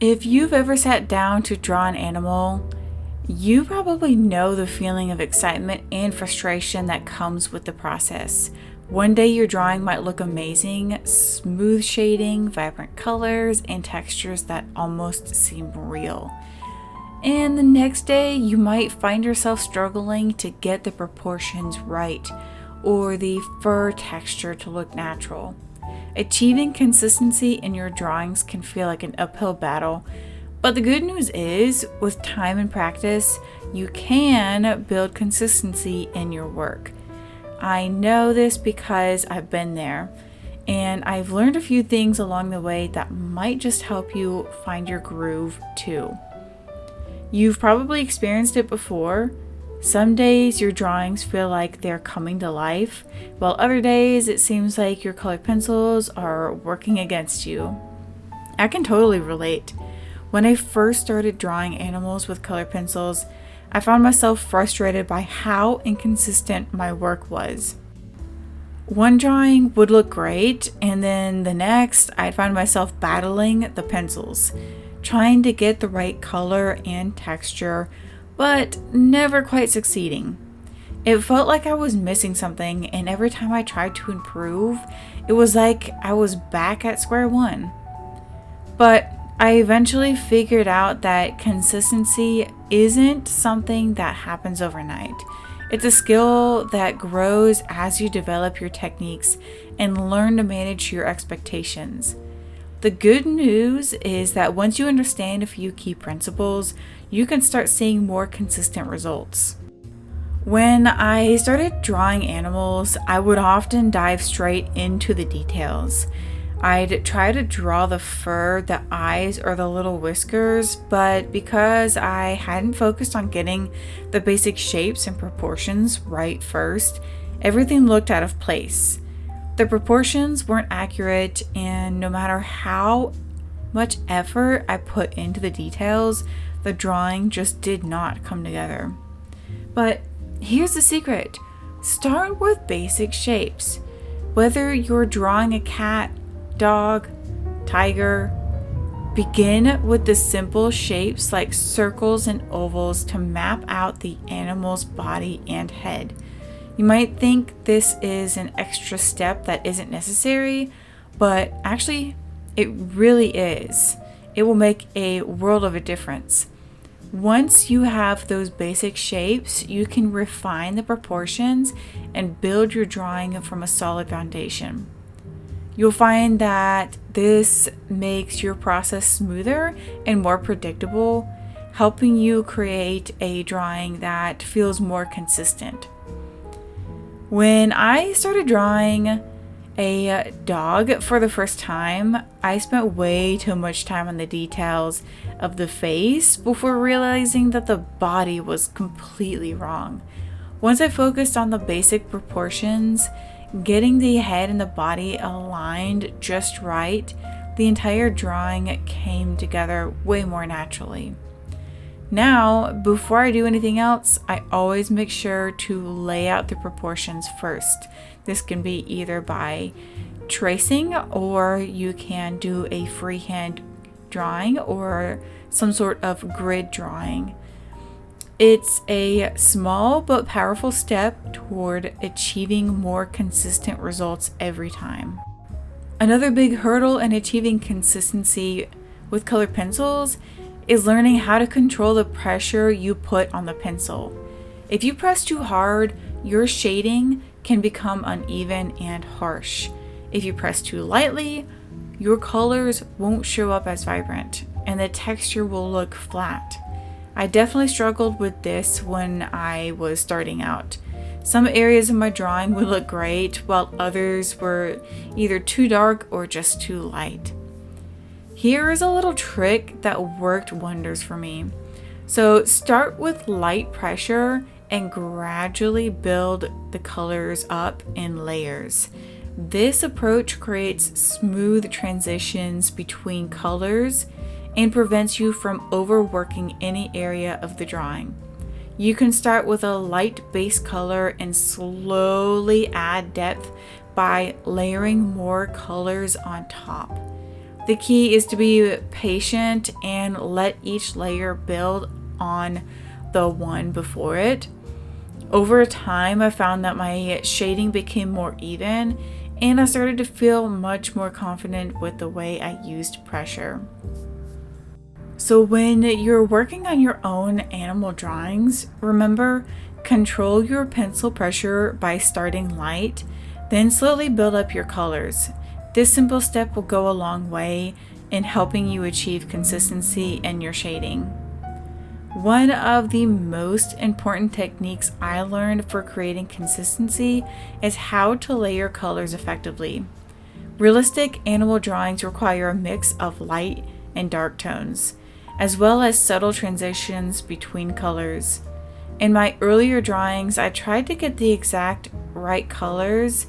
If you've ever sat down to draw an animal, you probably know the feeling of excitement and frustration that comes with the process. One day your drawing might look amazing, smooth shading, vibrant colors, and textures that almost seem real. And the next day you might find yourself struggling to get the proportions right or the fur texture to look natural. Achieving consistency in your drawings can feel like an uphill battle, but the good news is, with time and practice, you can build consistency in your work. I know this because I've been there, and I've learned a few things along the way that might just help you find your groove too. You've probably experienced it before. Some days your drawings feel like they're coming to life, while other days it seems like your colored pencils are working against you. I can totally relate. When I first started drawing animals with colored pencils, I found myself frustrated by how inconsistent my work was. One drawing would look great, and then the next I'd find myself battling the pencils, trying to get the right color and texture, but never quite succeeding. It felt like I was missing something, and every time I tried to improve, it was like I was back at square one. But I eventually figured out that consistency isn't something that happens overnight. It's a skill that grows as you develop your techniques and learn to manage your expectations. The good news is that once you understand a few key principles, you can start seeing more consistent results. When I started drawing animals, I would often dive straight into the details. I'd try to draw the fur, the eyes, or the little whiskers, but because I hadn't focused on getting the basic shapes and proportions right first, everything looked out of place. The proportions weren't accurate, and no matter how much effort I put into the details, the drawing just did not come together. But here's the secret. Start with basic shapes. Whether you're drawing a cat, dog, tiger, begin with the simple shapes like circles and ovals to map out the animal's body and head. You might think this is an extra step that isn't necessary, but actually it really is. It will make a world of a difference. Once you have those basic shapes, you can refine the proportions and build your drawing from a solid foundation. You'll find that this makes your process smoother and more predictable, helping you create a drawing that feels more consistent. When I started drawing a dog for the first time, I spent way too much time on the details of the face before realizing that the body was completely wrong. Once I focused on the basic proportions, getting the head and the body aligned just right, the entire drawing came together way more naturally. Now, before I do anything else, I always make sure to lay out the proportions first. This can be either by tracing, or you can do a freehand drawing or some sort of grid drawing. It's a small but powerful step toward achieving more consistent results every time. Another big hurdle in achieving consistency with colored pencils is learning how to control the pressure you put on the pencil. If you press too hard, your shading can become uneven and harsh. If you press too lightly, your colors won't show up as vibrant and the texture will look flat. I definitely struggled with this when I was starting out. Some areas of my drawing would look great, while others were either too dark or just too light. Here is a little trick that worked wonders for me. So start with light pressure and gradually build the colors up in layers. This approach creates smooth transitions between colors and prevents you from overworking any area of the drawing. You can start with a light base color and slowly add depth by layering more colors on top. The key is to be patient and let each layer build on the one before it. Over time, I found that my shading became more even, and I started to feel much more confident with the way I used pressure. So when you're working on your own animal drawings, remember, control your pencil pressure by starting light, then slowly build up your colors. This simple step will go a long way in helping you achieve consistency in your shading. One of the most important techniques I learned for creating consistency is how to layer colors effectively. Realistic animal drawings require a mix of light and dark tones, as well as subtle transitions between colors. In my earlier drawings, I tried to get the exact right colors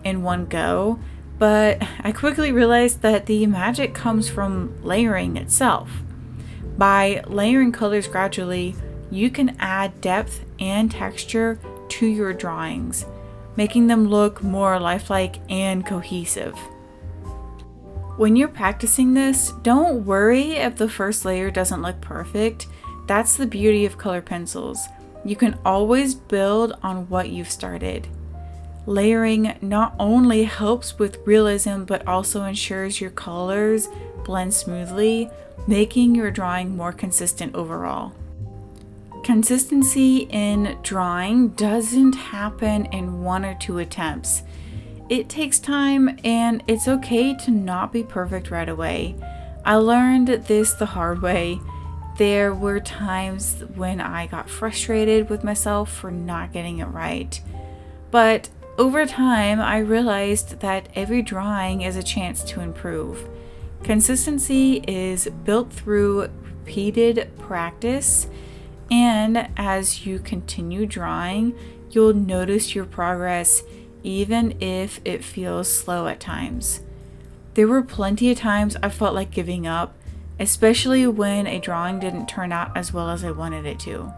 in one go, but I quickly realized that the magic comes from layering itself. By layering colors gradually, you can add depth and texture to your drawings, making them look more lifelike and cohesive. When you're practicing this, don't worry if the first layer doesn't look perfect. That's the beauty of color pencils. You can always build on what you've started. Layering not only helps with realism, but also ensures your colors blend smoothly, making your drawing more consistent overall. Consistency in drawing doesn't happen in 1 or 2 attempts. It takes time, and it's okay to not be perfect right away. I learned this the hard way. There were times when I got frustrated with myself for not getting it right. But over time, I realized that every drawing is a chance to improve. Consistency is built through repeated practice, and as you continue drawing, you'll notice your progress even if it feels slow at times. There were plenty of times I felt like giving up, especially when a drawing didn't turn out as well as I wanted it to.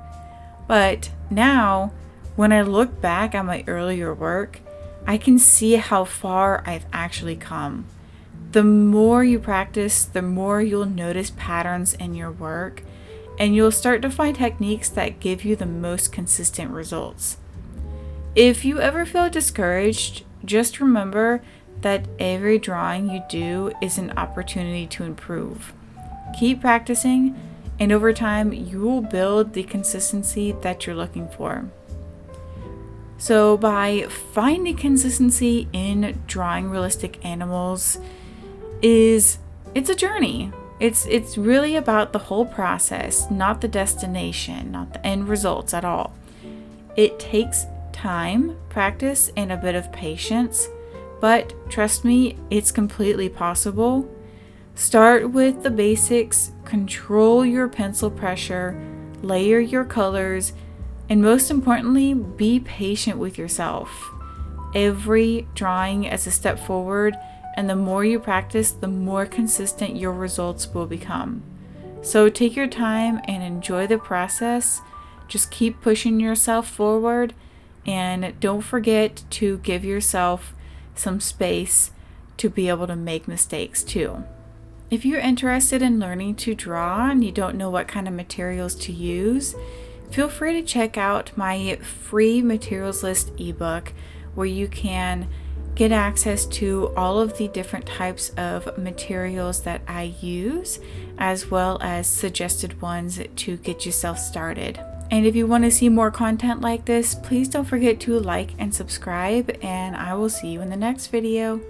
But now, when I look back at my earlier work, I can see how far I've actually come. The more you practice, the more you'll notice patterns in your work, and you'll start to find techniques that give you the most consistent results. If you ever feel discouraged, just remember that every drawing you do is an opportunity to improve. Keep practicing, and over time, you will build the consistency that you're looking for. So by finding consistency in drawing realistic animals, it's a journey. It's really about the whole process, not the destination, not the end results at all. It takes time, practice, and a bit of patience, but trust me, it's completely possible. Start with the basics, control your pencil pressure, layer your colors, and most importantly, be patient with yourself. Every drawing is a step forward, and the more you practice, the more consistent your results will become. So take your time and enjoy the process. Just keep pushing yourself forward, and don't forget to give yourself some space to be able to make mistakes too. If you're interested in learning to draw and you don't know what kind of materials to use, feel free to check out my free materials list ebook, where you can get access to all of the different types of materials that I use, as well as suggested ones to get yourself started. And if you want to see more content like this, please don't forget to like and subscribe, and I will see you in the next video.